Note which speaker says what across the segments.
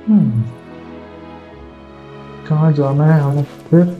Speaker 1: हम्म, कहाँ जाना है हमें फिर?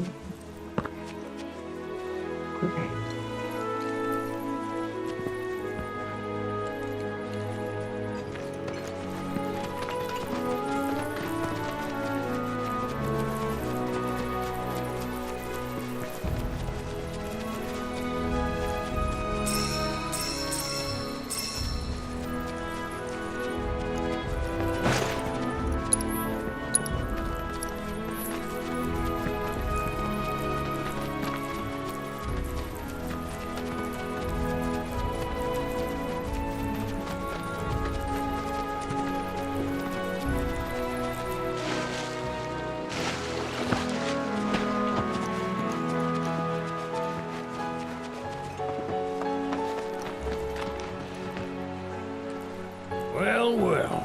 Speaker 2: Well, well.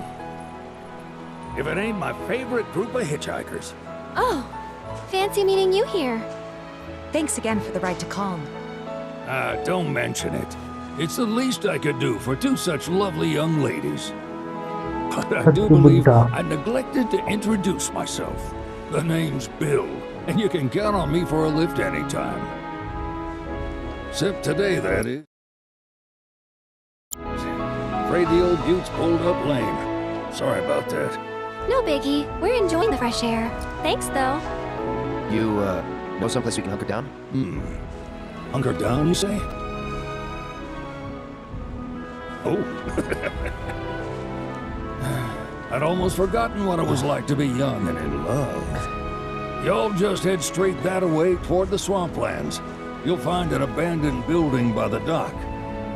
Speaker 2: If it ain't my favorite group of hitchhikers.
Speaker 3: Oh, fancy meeting you here.
Speaker 4: Thanks again for the ride to Calm.
Speaker 2: Ah, don't mention it. It's the least I could do for two such lovely young ladies. But I do believe I neglected to introduce myself. The name's Bill, and you can count on me for a lift anytime. Except today, that is. Afraid the old bute's pulled up lame. Sorry about that.
Speaker 3: No biggie. We're enjoying the fresh air. Thanks, though.
Speaker 5: You, know someplace we can hunker down?
Speaker 2: Hunker down, you say? Oh. I'd almost forgotten what it was like to be young and in love. Y'all just head straight that away toward the swamplands. You'll find an abandoned building by the dock.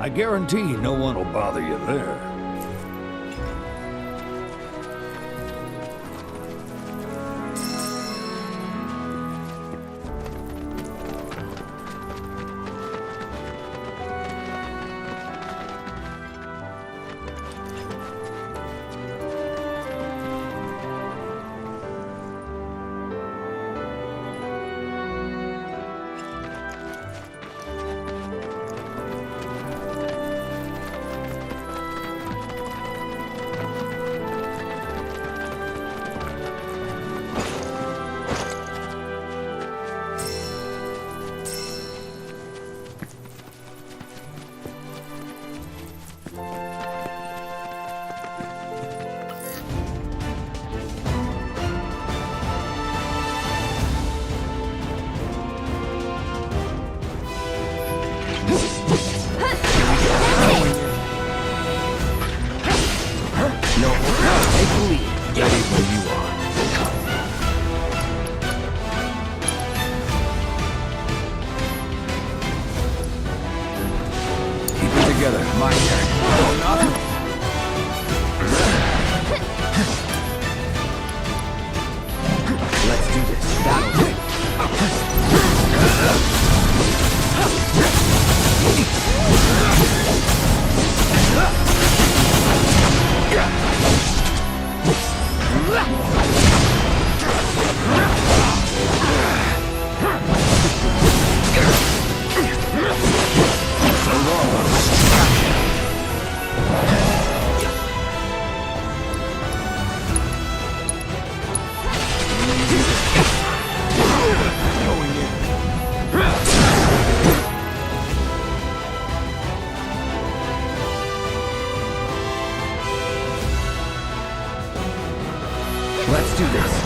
Speaker 2: I guarantee no one will bother you there.
Speaker 5: Let's do this.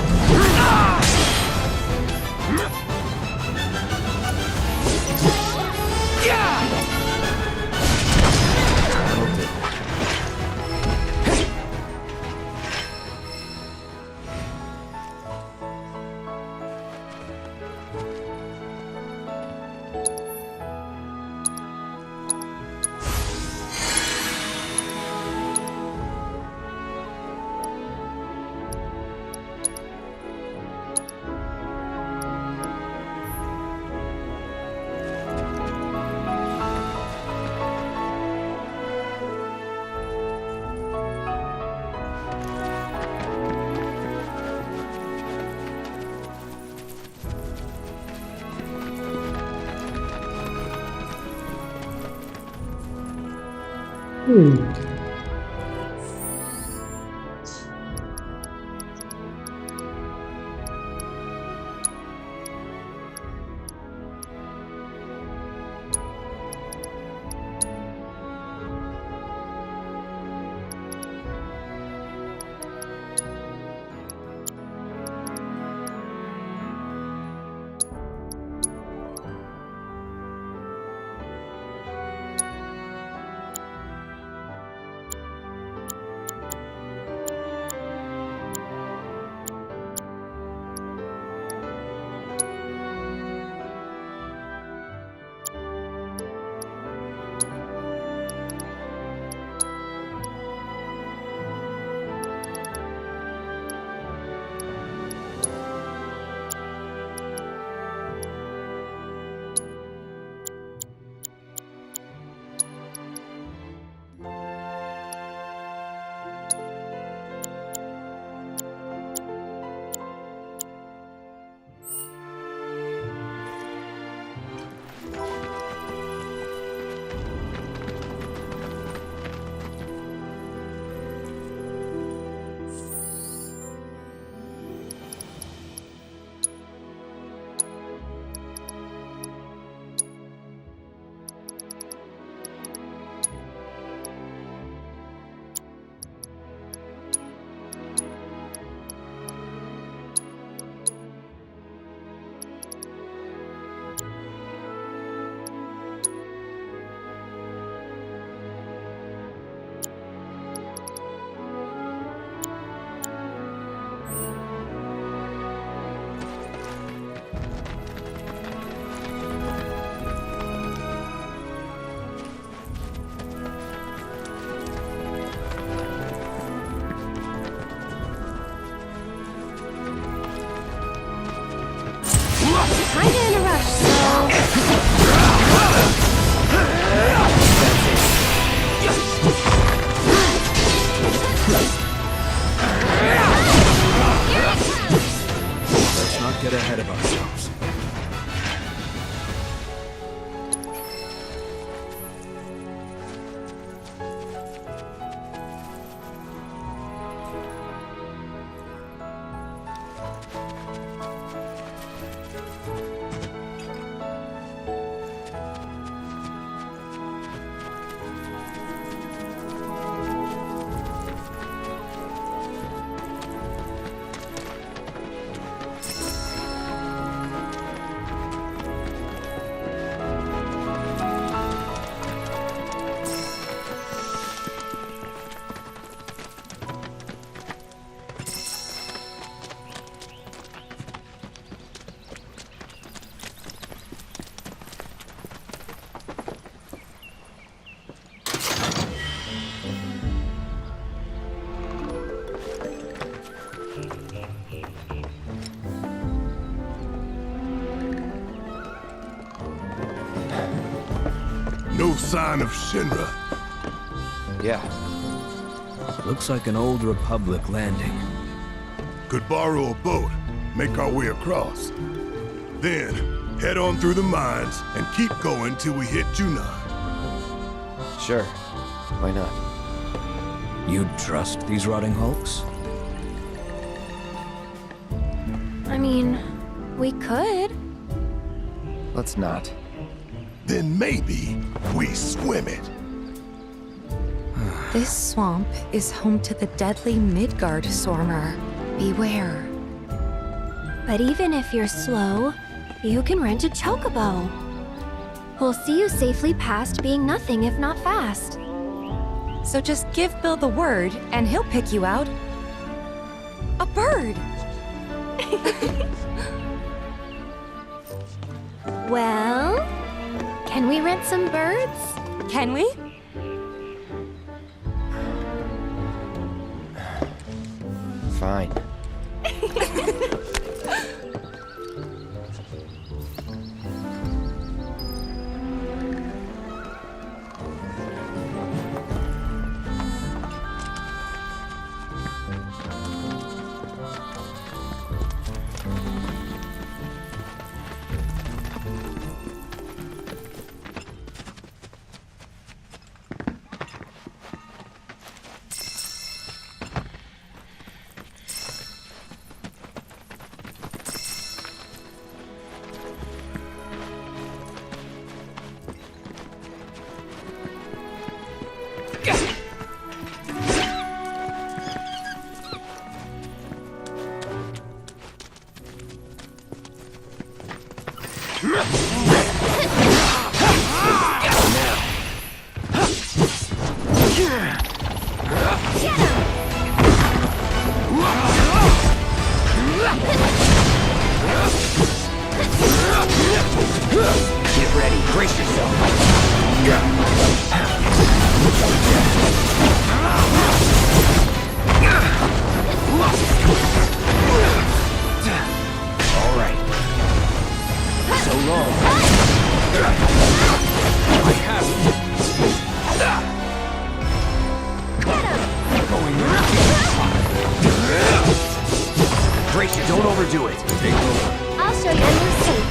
Speaker 6: Let's not get ahead of ourselves.
Speaker 7: No sign of Shinra.
Speaker 5: Yeah.
Speaker 6: Looks like an old Republic landing.
Speaker 7: Could borrow a boat, make our way across. Then, head on through the mines and keep going till we hit Junon.
Speaker 5: Sure. Why not?
Speaker 6: You'd trust these rotting hulks?
Speaker 3: I mean, we could.
Speaker 5: Let's not.
Speaker 7: Then maybe we swim it.
Speaker 4: This swamp is home to the deadly Midgard Swarmer. Beware.
Speaker 3: But even if you're slow, you can rent a chocobo. We'll see you safely past being nothing if not fast.
Speaker 4: So just give Bill the word, and he'll pick you out. A bird!
Speaker 3: Well, can we rent some birds?
Speaker 4: Can we?
Speaker 5: Fine. Get ready. Brace yourself. All right. So long. I have it. Brace yourself. Don't overdo it. Take over.
Speaker 3: I'll show you a new seat.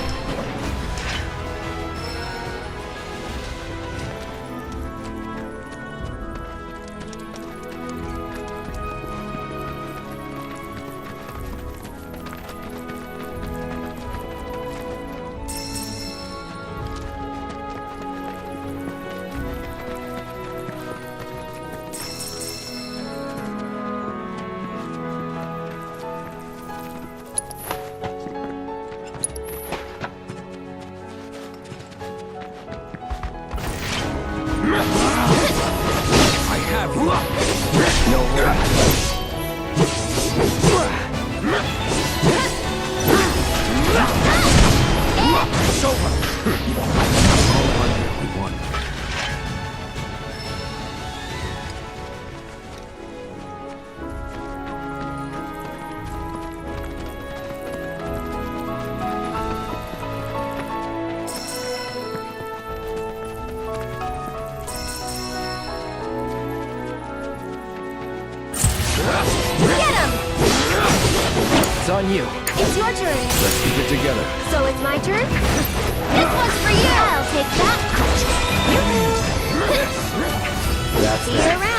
Speaker 5: It's on you.
Speaker 3: It's your turn.
Speaker 6: Let's keep it together.
Speaker 3: So it's my turn? This one's for you! I'll take that.
Speaker 6: That's
Speaker 3: See you
Speaker 6: that.
Speaker 3: around.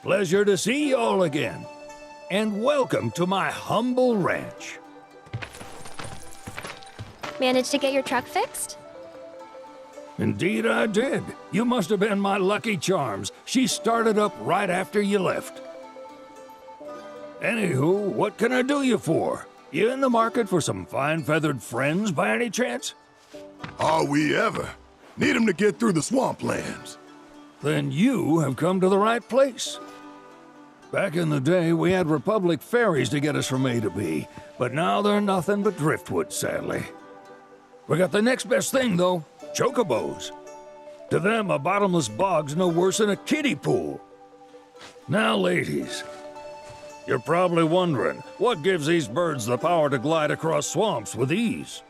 Speaker 2: Pleasure to see you all again. And welcome to my humble ranch.
Speaker 3: Managed to get your truck fixed?
Speaker 2: Indeed I did. You must have been my lucky charms. She started up right after you left. Anywho, what can I do you for? You in the market for some fine-feathered friends by any chance?
Speaker 7: Are we ever? Need 'em to get through the swamplands.
Speaker 2: Then you have come to the right place. Back in the day, we had Republic ferries to get us from A to B, but now they're nothing but driftwood, sadly. We got the next best thing, though, chocobos. To them, a bottomless bog's no worse than a kiddie pool. Now, ladies, you're probably wondering, what gives these birds the power to glide across swamps with ease?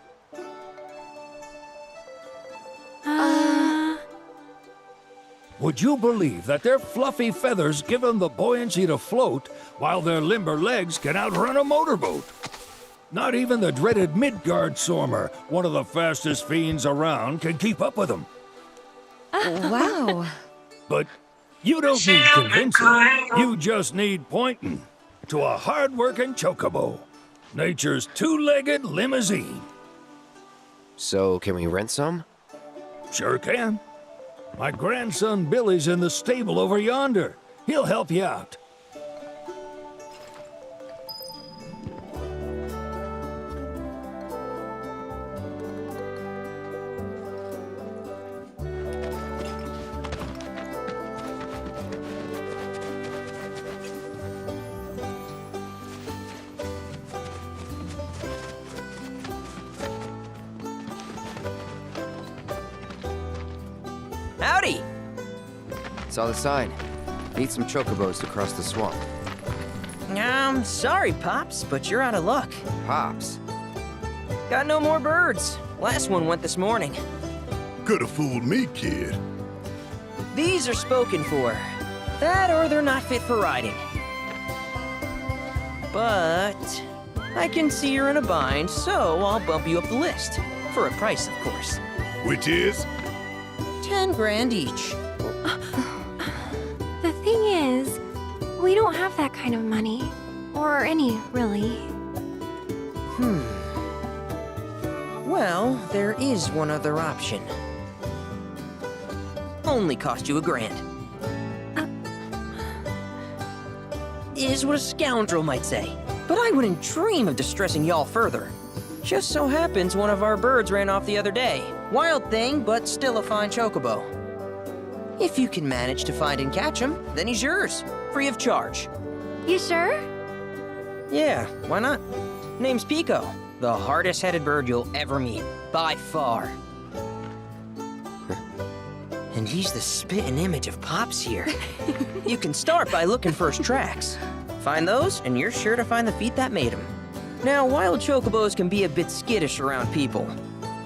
Speaker 2: Would you believe that their fluffy feathers give them the buoyancy to float, while their limber legs can outrun a motorboat? Not even the dreaded Midgard Sormer, one of the fastest fiends around, can keep up with them.
Speaker 4: Wow.
Speaker 2: But you don't need convincing, you just need pointing to a hard-working chocobo. Nature's two-legged limousine.
Speaker 5: So, can we rent some?
Speaker 2: Sure can. My grandson Billy's in the stable over yonder. He'll help you out.
Speaker 8: Howdy!
Speaker 5: Saw the sign. Need some chocobos to cross the swamp.
Speaker 8: Sorry, Pops, but you're out of luck.
Speaker 5: Pops.
Speaker 8: Got no more birds. Last one went this morning.
Speaker 7: Could have fooled me, kid.
Speaker 8: These are spoken for. That or they're not fit for riding. But I can see you're in a bind, so I'll bump you up the list. For a price, of course.
Speaker 7: Which is?
Speaker 8: 10 grand each.
Speaker 3: The thing is, we don't have that kind of money. Or any, really.
Speaker 8: Well, there is one other option. Only cost you $1,000. Is what a scoundrel might say. But I wouldn't dream of distressing y'all further. Just so happens one of our birds ran off the other day. Wild thing, but still a fine chocobo. If you can manage to find and catch him, then he's yours, free of charge.
Speaker 3: You sure?
Speaker 8: Yeah, why not? Name's Pico, the hardest-headed bird you'll ever meet, by far. And he's the spitting image of Pops here. You can start by looking for his tracks. Find those, and you're sure to find the feet that made him. Now, wild chocobos can be a bit skittish around people.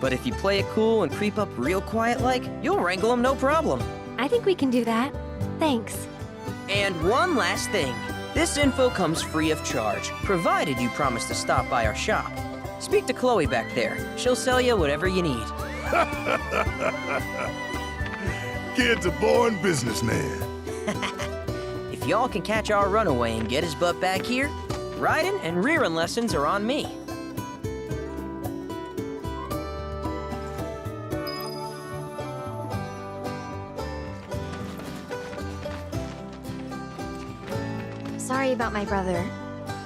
Speaker 8: But if you play it cool and creep up real quiet-like, you'll wrangle them no problem.
Speaker 3: I think we can do that. Thanks.
Speaker 8: And one last thing. This info comes free of charge, provided you promise to stop by our shop. Speak to Chloe back there. She'll sell you whatever you need.
Speaker 7: Kid's a born businessman.
Speaker 8: If y'all can catch our runaway and get his butt back here, riding and rearing lessons are on me.
Speaker 3: Sorry about my brother.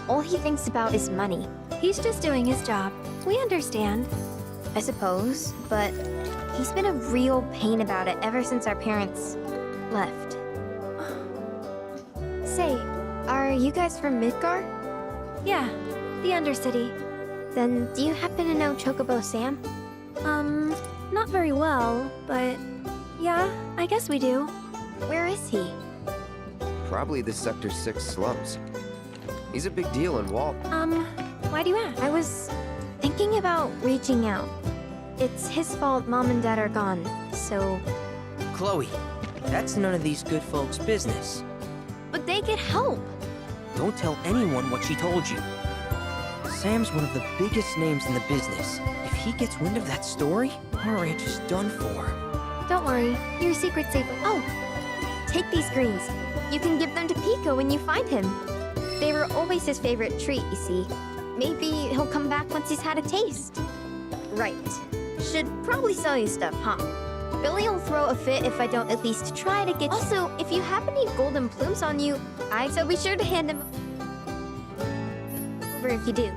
Speaker 3: All he thinks about is money. He's just doing his job. We understand. I suppose, but he's been a real pain about it ever since our parents left. Say, are you guys from Midgar? Yeah, the Undercity. Then do you happen to know Chocobo Sam? Not very well, but yeah, I guess we do. Where is he?
Speaker 5: Probably the Sector 6 slums. He's a big deal in Walt.
Speaker 3: Why do you ask? I was thinking about reaching out. It's his fault Mom and Dad are gone, so...
Speaker 8: Chloe, that's none of these good folks' business.
Speaker 3: But they get help.
Speaker 8: Don't tell anyone what she told you. Sam's one of the biggest names in the business. If he gets wind of that story, our ranch is done for.
Speaker 3: Don't worry, your secret's safe. Oh, take these greens. You can give them to Pico when you find him. They were always his favorite treat, you see. Maybe he'll come back once he's had a taste. Right. Should probably sell you stuff, huh? Billy'll throw a fit if I don't at least try to get. Also, if you have any golden plumes on you, so be sure to hand them over if you do.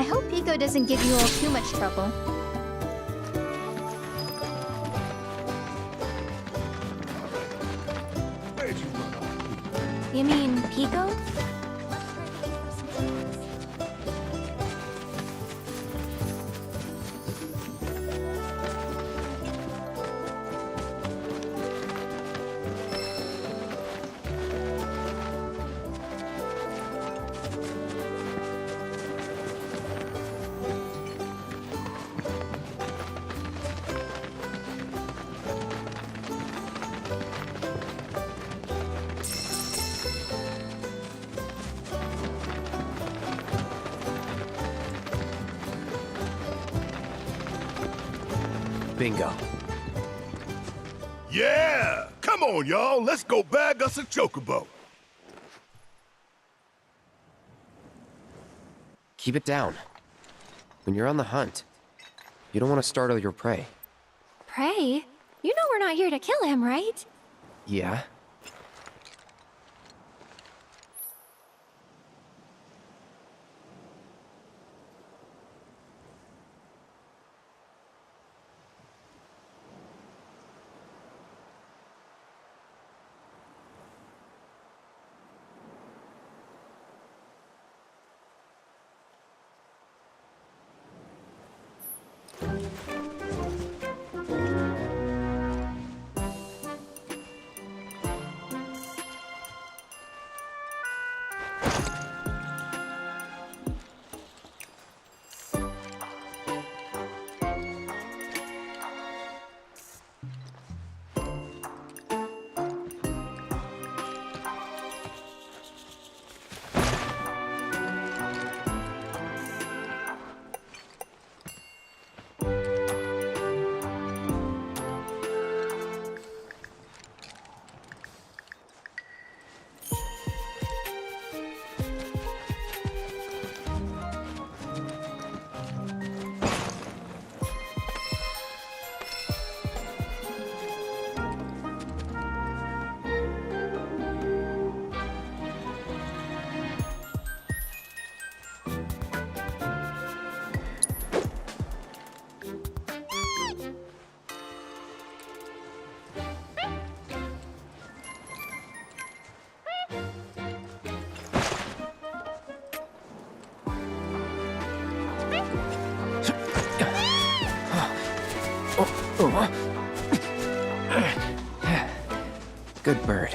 Speaker 3: I hope Pico doesn't give you all too much trouble.
Speaker 7: Where'd you run off?
Speaker 3: You mean Pico?
Speaker 5: Bingo.
Speaker 7: Yeah! Come on, y'all. Let's go bag us a chocobo.
Speaker 5: Keep it down. When you're on the hunt, you don't want to startle your prey.
Speaker 3: Prey? You know we're not here to kill him, right?
Speaker 5: Yeah? Good bird.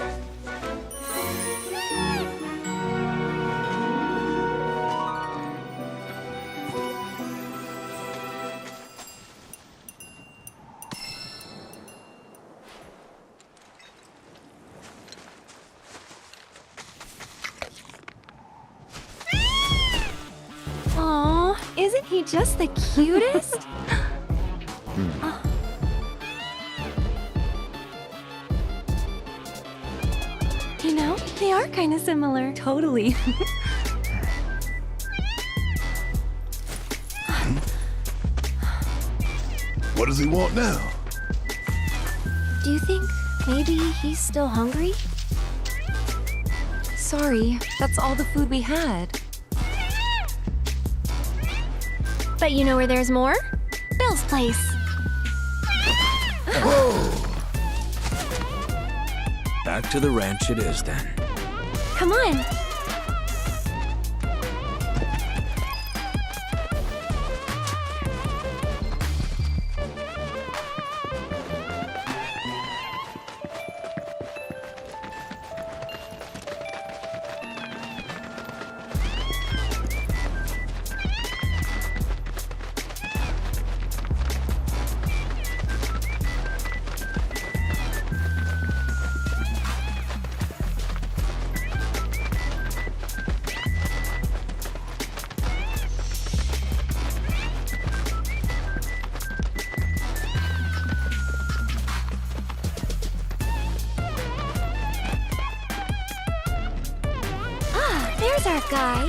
Speaker 4: Aw, isn't he just the cutest? You know, they are kind of similar. Totally.
Speaker 7: What does he want now?
Speaker 3: Do you think maybe he's still hungry?
Speaker 4: Sorry, that's all the food we had.
Speaker 3: But you know where there's more? Bill's place.
Speaker 6: Back to the ranch it is then.
Speaker 3: Come on. There's our guy.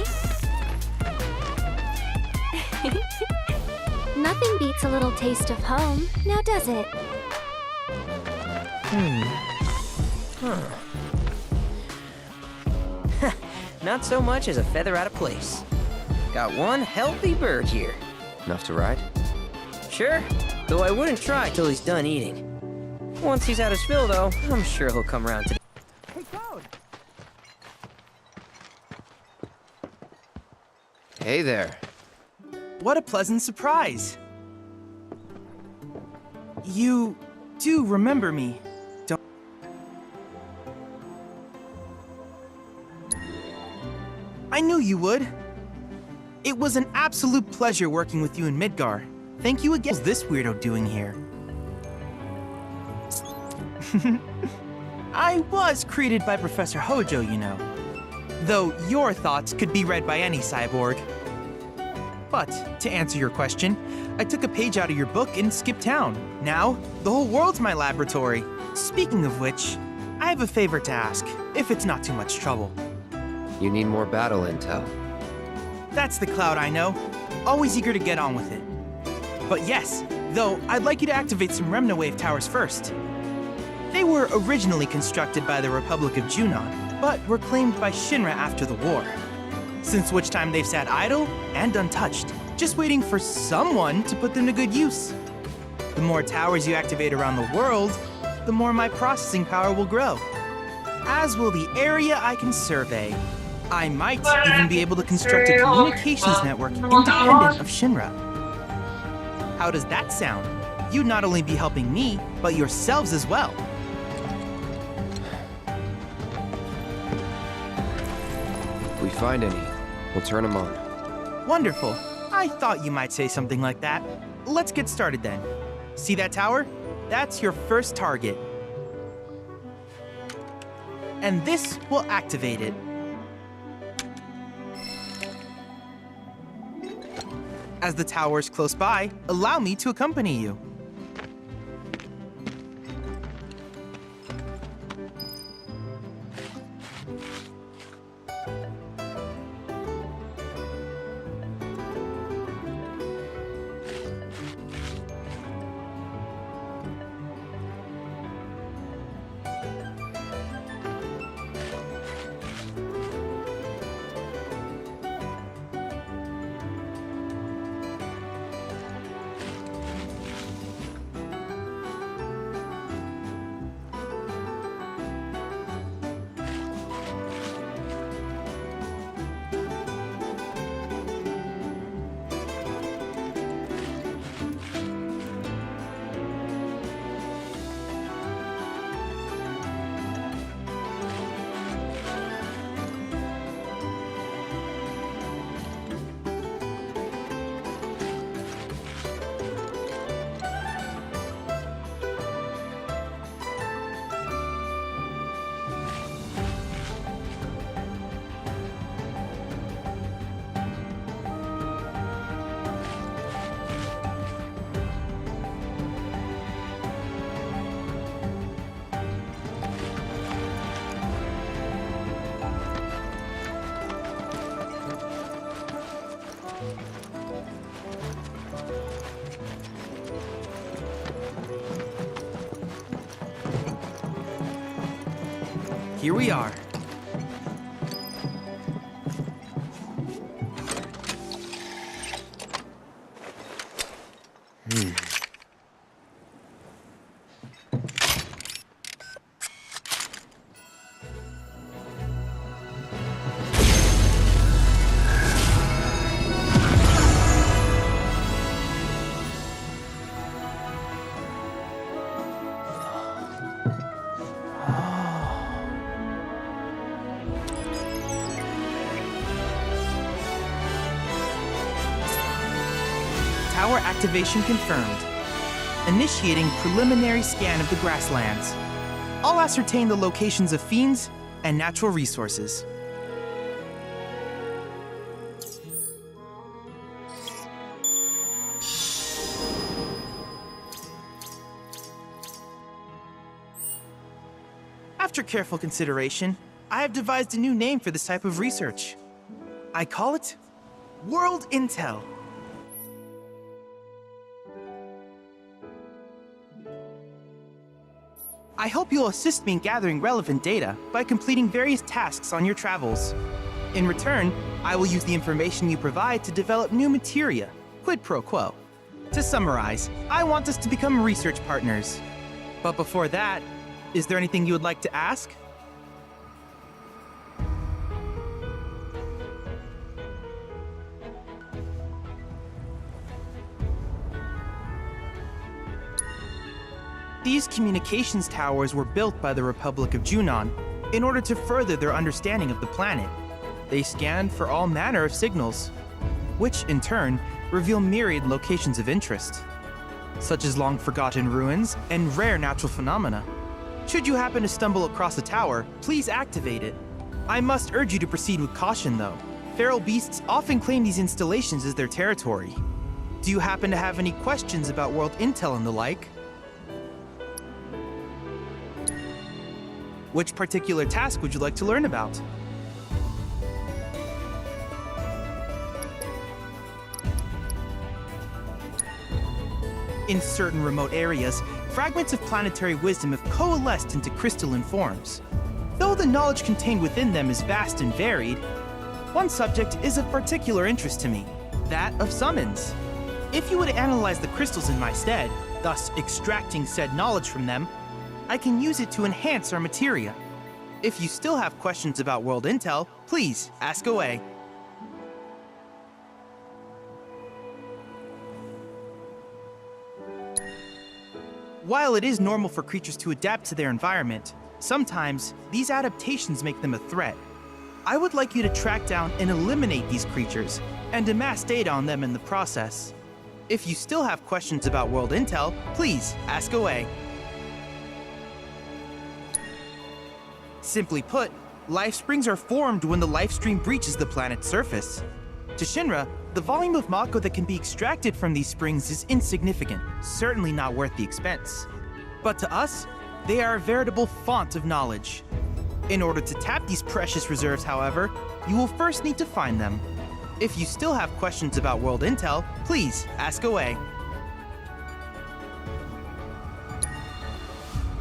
Speaker 3: Nothing beats a little taste of home, now does it?
Speaker 8: Not so much as a feather out of place. Got one healthy bird here.
Speaker 5: Enough to ride?
Speaker 8: Sure, though I wouldn't try till he's done eating. Once he's had his fill, though, I'm sure he'll come around to... Hey, Cloud!
Speaker 5: Hey there.
Speaker 9: What a pleasant surprise! You do remember me, don't... I knew you would. It was an absolute pleasure working with you in Midgar. Thank you again. What's this weirdo doing here? I was created by Professor Hojo, you know. Though your thoughts could be read by any cyborg. But, to answer your question, I took a page out of your book and skipped town. Now, the whole world's my laboratory. Speaking of which, I have a favor to ask, if it's not too much trouble.
Speaker 5: You need more battle intel.
Speaker 9: That's the Cloud I know. Always eager to get on with it. But yes, though, I'd like you to activate some Remna Wave towers first. They were originally constructed by the Republic of Junon, but were claimed by Shinra after the war. Since which time they've sat idle and untouched, just waiting for someone to put them to good use. The more towers you activate around the world, the more my processing power will grow. As will the area I can survey. I might even be able to construct a communications network independent of Shinra. How does that sound? You'd not only be helping me, but yourselves as well.
Speaker 5: If we find any, we'll turn them on.
Speaker 9: Wonderful. I thought you might say something like that. Let's get started then. See that tower? That's your first target. And this will activate it. As the tower is close by, allow me to accompany you. here we are. Tower activation confirmed. Initiating preliminary scan of the grasslands. I'll ascertain the locations of fiends and natural resources. After careful consideration, I have devised a new name for this type of research. I call it World Intel. I hope you'll assist me in gathering relevant data by completing various tasks on your travels. In return, I will use the information you provide to develop new materia, quid pro quo. To summarize, I want us to become research partners. But before that, is there anything you would like to ask? These communications towers were built by the Republic of Junon in order to further their understanding of the planet. They scan for all manner of signals, which in turn reveal myriad locations of interest, such as long-forgotten ruins and rare natural phenomena. Should you happen to stumble across a tower, please activate it. I must urge you to proceed with caution, though. Feral beasts often claim these installations as their territory. Do you happen to have any questions about world intel and the like? Which particular task would you like to learn about? In certain remote areas, fragments of planetary wisdom have coalesced into crystalline forms. Though the knowledge contained within them is vast and varied, one subject is of particular interest to me, that of summons. If you would analyze the crystals in my stead, thus extracting said knowledge from them, I can use it to enhance our materia. If you still have questions about world intel, please ask away. While it is normal for creatures to adapt to their environment, sometimes these adaptations make them a threat. I would like you to track down and eliminate these creatures and amass data on them in the process. If you still have questions about world intel, please ask away. Simply put, life springs are formed when the life stream breaches the planet's surface. To Shinra, the volume of Mako that can be extracted from these springs is insignificant, certainly not worth the expense. But to us, they are a veritable font of knowledge. In order to tap these precious reserves, however, you will first need to find them. If you still have questions about world intel, please ask away.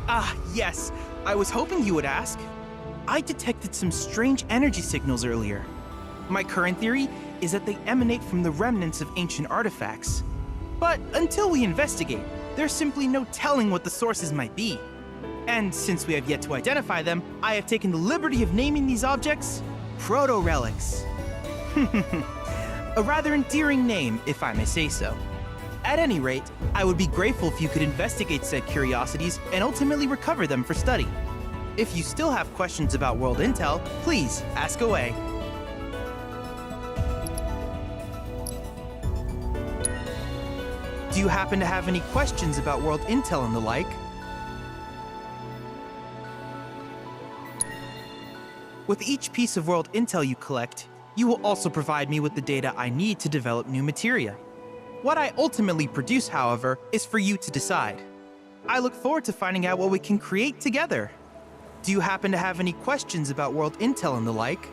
Speaker 9: Ah, yes, I was hoping you would ask. I detected some strange energy signals earlier. My current theory is that they emanate from the remnants of ancient artifacts. But until we investigate, there's simply no telling what the sources might be. And since we have yet to identify them, I have taken the liberty of naming these objects proto-relics. A rather endearing name, if I may say so. At any rate, I would be grateful if you could investigate said curiosities and ultimately recover them for study. If you still have questions about world intel, please ask away. Do you happen to have any questions about world intel and the like? With each piece of world intel you collect, you will also provide me with the data I need to develop new materia. What I ultimately produce, however, is for you to decide. I look forward to finding out what we can create together. Do you happen to have any questions about world intel and the like?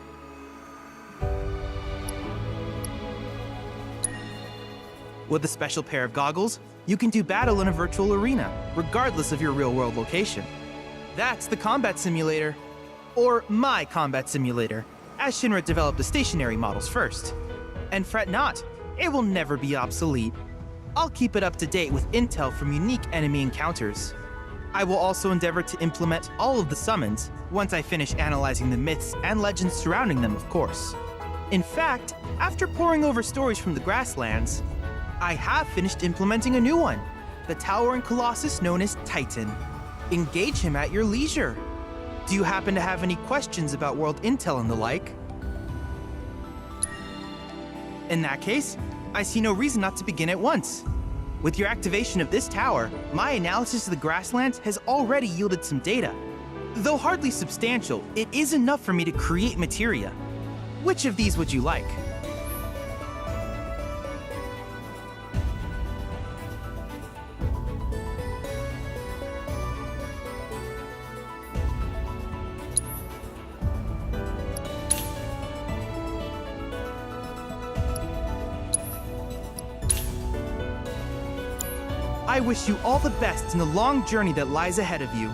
Speaker 9: With a special pair of goggles, you can do battle in a virtual arena, regardless of your real-world location. That's the combat simulator. or my combat simulator, as Shinra developed the stationary models first. And fret not, it will never be obsolete. I'll keep it up to date with intel from unique enemy encounters. I will also endeavor to implement all of the summons once I finish analyzing the myths and legends surrounding them, of course. In fact, after poring over stories from the grasslands, I have finished implementing a new one, the towering colossus known as Titan. Engage him at your leisure. Do you happen to have any questions about world intel and the like? In that case, I see no reason not to begin at once. With your activation of this tower, my analysis of the grasslands has already yielded some data. Though hardly substantial, it is enough for me to create materia. Which of these would you like? I wish you all the best in the long journey that lies ahead of you.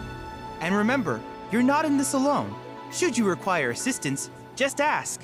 Speaker 9: And remember, you're not in this alone. Should you require assistance, just ask.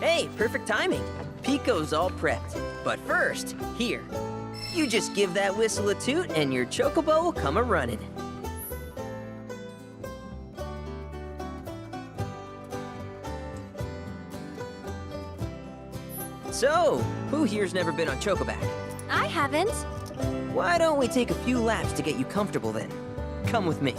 Speaker 8: Hey, perfect timing. Pico's all prepped. But first, here. You just give that whistle a toot and your chocobo will come a-running. So, who here's never been on Chocoback?
Speaker 3: I haven't.
Speaker 8: Why don't we take a few laps to get you comfortable then? Come with me.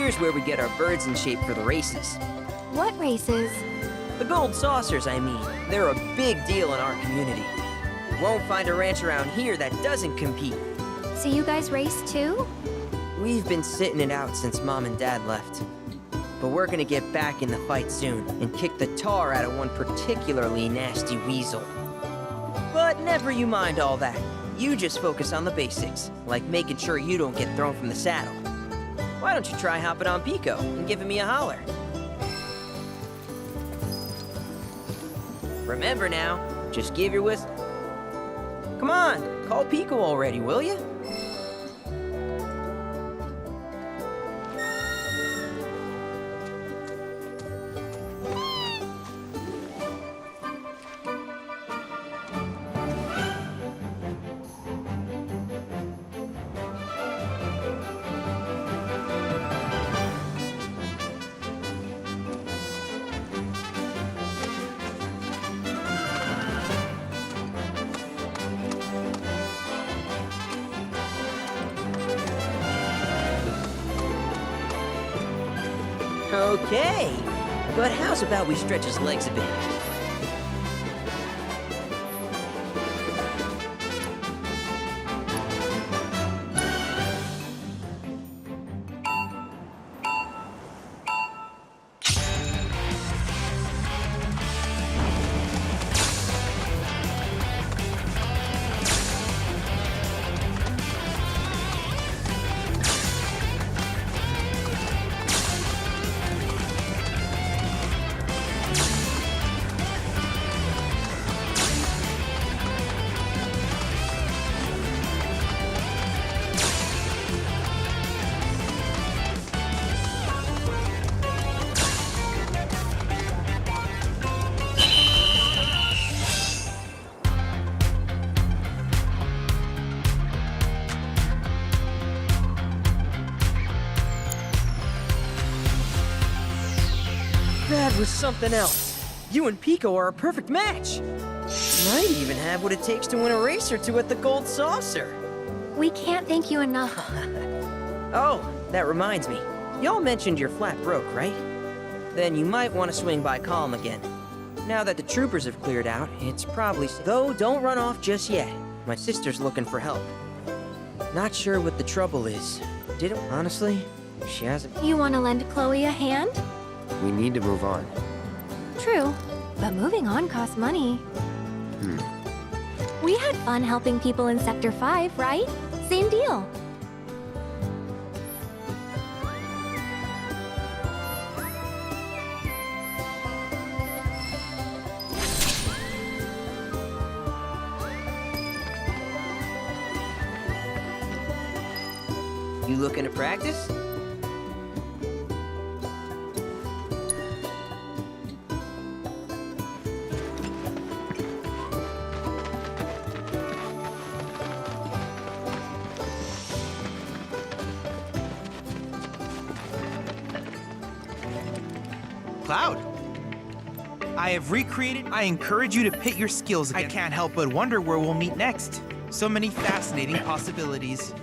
Speaker 8: Here's where we get our birds in shape for the races.
Speaker 3: What races?
Speaker 8: The gold saucers, I mean. They're a big deal in our community. You won't find a ranch around here that doesn't compete.
Speaker 3: So you guys race too?
Speaker 8: We've been sitting it out since Mom and Dad left. But we're gonna get back in the fight soon and kick the tar out of one particularly nasty weasel. But never you mind all that. You just focus on the basics, like making sure you don't get thrown from the saddle. Why don't you try hopping on Pico and giving me a holler? Remember now, just give your whistle. Come on, call Pico already, will you? Okay, but how's about we stretch his legs a bit? That was something else. You and Pico are a perfect match. Might even have what it takes to win a race or two at the Gold Saucer.
Speaker 3: We can't thank you enough.
Speaker 8: Oh, that reminds me. Y'all mentioned you're flat broke, right? Then you might want to swing by Calm again. Now that the troopers have cleared out, it's probably... Though, don't run off just yet. My sister's looking for help. Not sure what the trouble is. Honestly, she hasn't...
Speaker 3: You want to lend Chloe a hand?
Speaker 5: We need to move on.
Speaker 3: True, but moving on costs money. We had fun helping people in Sector 5, right? Same deal.
Speaker 8: You looking to practice?
Speaker 9: Cloud! I have recreated. I encourage you to pit your skills again. I can't help but wonder where we'll meet next. So many fascinating possibilities.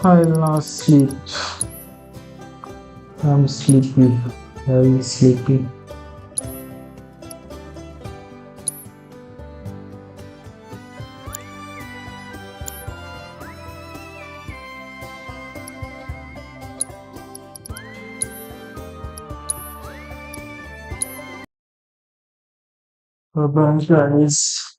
Speaker 1: I lost sleep. I'm sleepy, very sleepy. Bye bye guys.